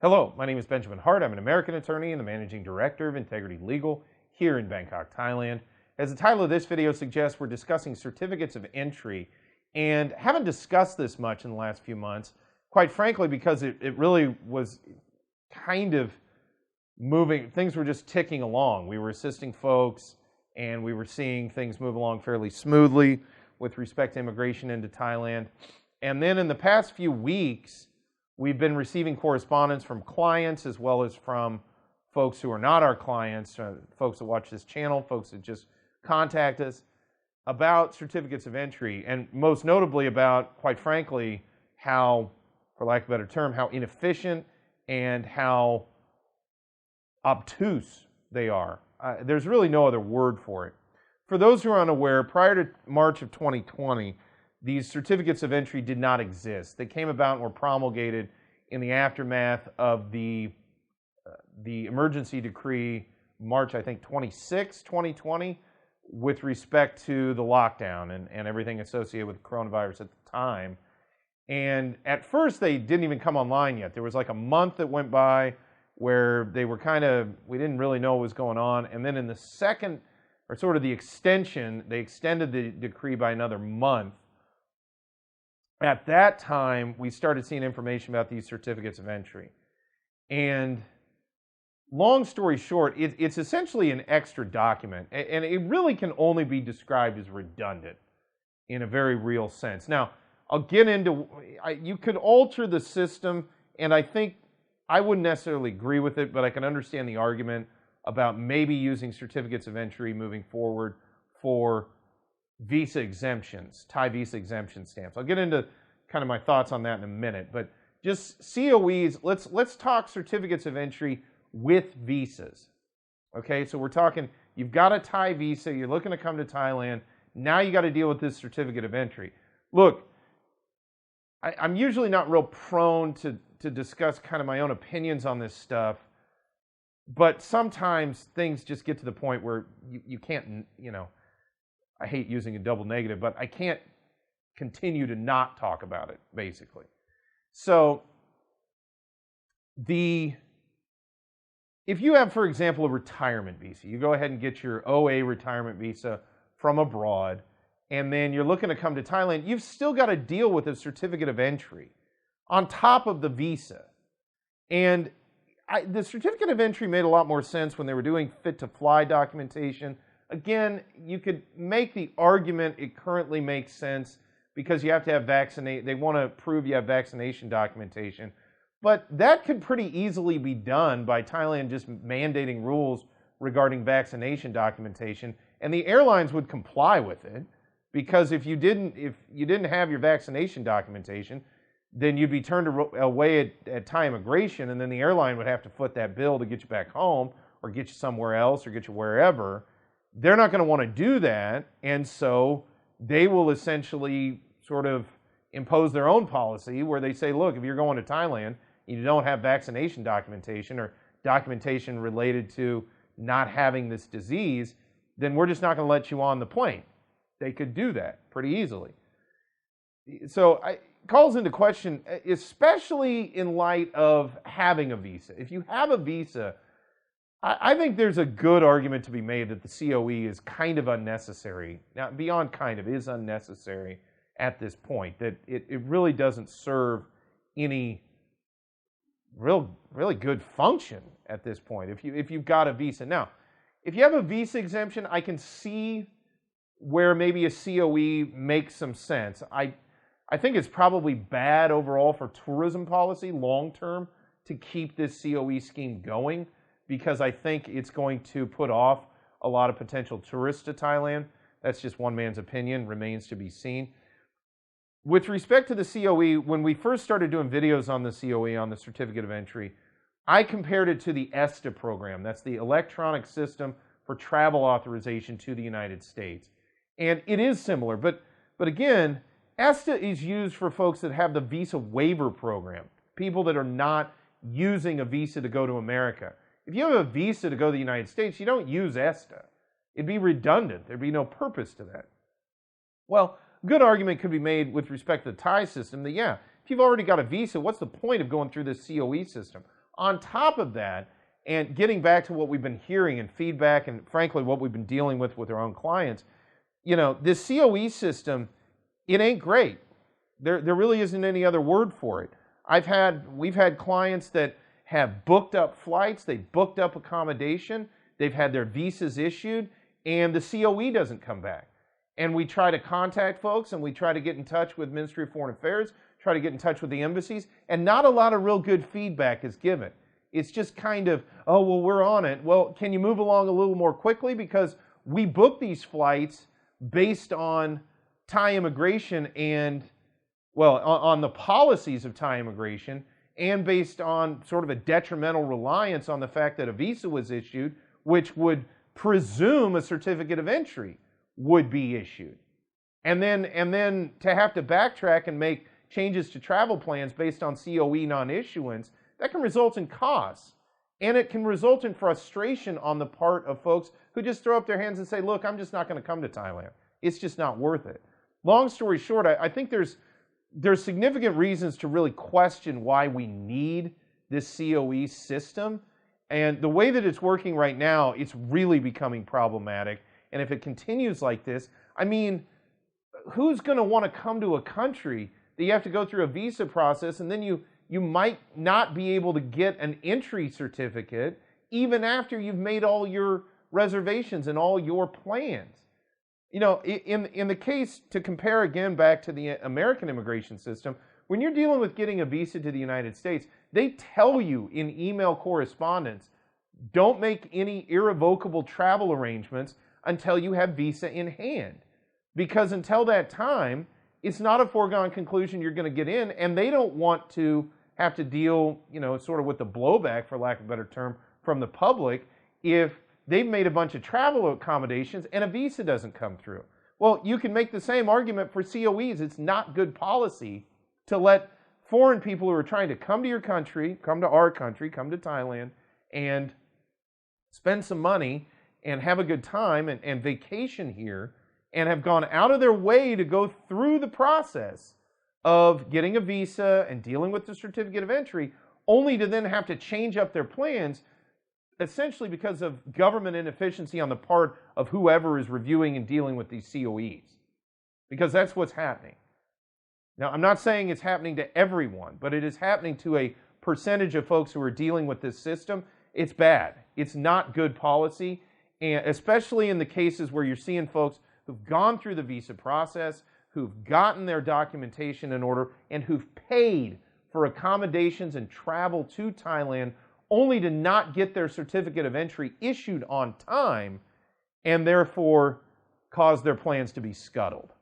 Hello, my name is Benjamin Hart. I'm an American attorney and the Managing Director of Integrity Legal here in Bangkok, Thailand. As the title of this video suggests, we're discussing certificates of entry, and haven't discussed this much in the last few months, quite frankly, because it really was kind of moving, things were just ticking along. We were assisting folks, and we were seeing things move along fairly smoothly with respect to immigration into Thailand. And then in the past few weeks, we've been receiving correspondence from clients as well as from folks who are not our clients, folks that watch this channel, folks that just contact us about certificates of entry, and most notably about, quite frankly, how, for lack of a better term, how inefficient and how obtuse they are. There's really no other word for it. For those who are unaware, prior to March of 2020, these certificates of entry did not exist. They came about and were promulgated in the aftermath of the emergency decree, March, I think, 26, 2020, with respect to the lockdown and everything associated with coronavirus at the time. And at first, they didn't even come online yet. There was like a month that went by where they were we didn't really know what was going on. And then in the second, or sort of the extension, they extended the decree by another month. At that time, we started seeing information about these certificates of entry. And long story short, it's essentially an extra document, and it really can only be described as redundant in a very real sense. Now, I'll get into, you could alter the system, and I think I wouldn't necessarily agree with it, but I can understand the argument about maybe using certificates of entry moving forward for visa exemptions, Thai visa exemption stamps. I'll get into kind of my thoughts on that in a minute, but just COEs, let's talk certificates of entry with visas. Okay, so we're talking, you've got a Thai visa, you're looking to come to Thailand, now you got to deal with this certificate of entry. Look, I'm usually not real prone to discuss kind of my own opinions on this stuff, but sometimes things just get to the point where you can't, I hate using a double negative, but I can't continue to not talk about it, basically. So, if you have, for example, a retirement visa, you go ahead and get your OA retirement visa from abroad, and then you're looking to come to Thailand, you've still got to deal with a certificate of entry on top of the visa. And the certificate of entry made a lot more sense when they were doing fit-to-fly documentation. Again, you could make the argument it currently makes sense because you have to have they want to prove you have vaccination documentation. But that could pretty easily be done by Thailand just mandating rules regarding vaccination documentation, and the airlines would comply with it, because if you didn't have your vaccination documentation, then you'd be turned away at Thai immigration, and then the airline would have to foot that bill to get you back home or get you somewhere else or get you wherever. They're not going to want to do that, and so they will essentially sort of impose their own policy where they say, look, if you're going to Thailand, you don't have vaccination documentation or documentation related to not having this disease, then we're just not going to let you on the plane. They could do that pretty easily. So it calls into question, especially in light of having a visa. If you have a visa, I think there's a good argument to be made that the COE is kind of unnecessary. Now, beyond kind of, is unnecessary at this point, that it really doesn't serve any really good function at this point if you've got a visa. Now, if you have a visa exemption, I can see where maybe a COE makes some sense. I think it's probably bad overall for tourism policy long term to keep this COE scheme going, because I think it's going to put off a lot of potential tourists to Thailand. That's just one man's opinion, remains to be seen. With respect to the COE, when we first started doing videos on the COE, on the certificate of entry, I compared it to the ESTA program. That's the Electronic System for Travel Authorization to the United States. And it is similar, but again, ESTA is used for folks that have the visa waiver program, people that are not using a visa to go to America. If you have a visa to go to the United States, you don't use ESTA. It'd be redundant. There'd be no purpose to that. Well, a good argument could be made with respect to the Thai system that, yeah, if you've already got a visa, what's the point of going through this COE system? On top of that, and getting back to what we've been hearing and feedback, and frankly, what we've been dealing with our own clients, this COE system, it ain't great. There really isn't any other word for it. We've had clients that have booked up flights, they've booked up accommodation, they've had their visas issued, and the COE doesn't come back. And we try to contact folks, and we try to get in touch with Ministry of Foreign Affairs, try to get in touch with the embassies, and not a lot of real good feedback is given. It's just kind of, oh, well, we're on it. Well, can you move along a little more quickly? Because we booked these flights based on Thai immigration and, well, on the policies of Thai immigration, and based on sort of a detrimental reliance on the fact that a visa was issued, which would presume a certificate of entry would be issued. And then to have to backtrack and make changes to travel plans based on COE non-issuance, that can result in costs. And it can result in frustration on the part of folks who just throw up their hands and say, look, I'm just not going to come to Thailand. It's just not worth it. Long story short, I think there's significant reasons to really question why we need this COE system. And the way that it's working right now, it's really becoming problematic. And if it continues like this, I mean, who's going to want to come to a country that you have to go through a visa process, and then you might not be able to get an entry certificate even after you've made all your reservations and all your plans? In the case, to compare again back to the American immigration system, when you're dealing with getting a visa to the United States, they tell you in email correspondence, don't make any irrevocable travel arrangements until you have visa in hand. Because until that time, it's not a foregone conclusion you're going to get in, and they don't want to have to deal, sort of with the blowback, for lack of a better term, from the public if they've made a bunch of travel accommodations and a visa doesn't come through. Well, you can make the same argument for COEs. It's not good policy to let foreign people who are trying to come to your country, come to our country, come to Thailand, and spend some money and have a good time and vacation here, and have gone out of their way to go through the process of getting a visa and dealing with the certificate of entry, only to then have to change up their plans, essentially because of government inefficiency on the part of whoever is reviewing and dealing with these COEs. Because that's what's happening. Now, I'm not saying it's happening to everyone, but it is happening to a percentage of folks who are dealing with this system. It's bad. It's not good policy, and especially in the cases where you're seeing folks who've gone through the visa process, who've gotten their documentation in order, and who've paid for accommodations and travel to Thailand only to not get their certificate of entry issued on time, and therefore cause their plans to be scuttled.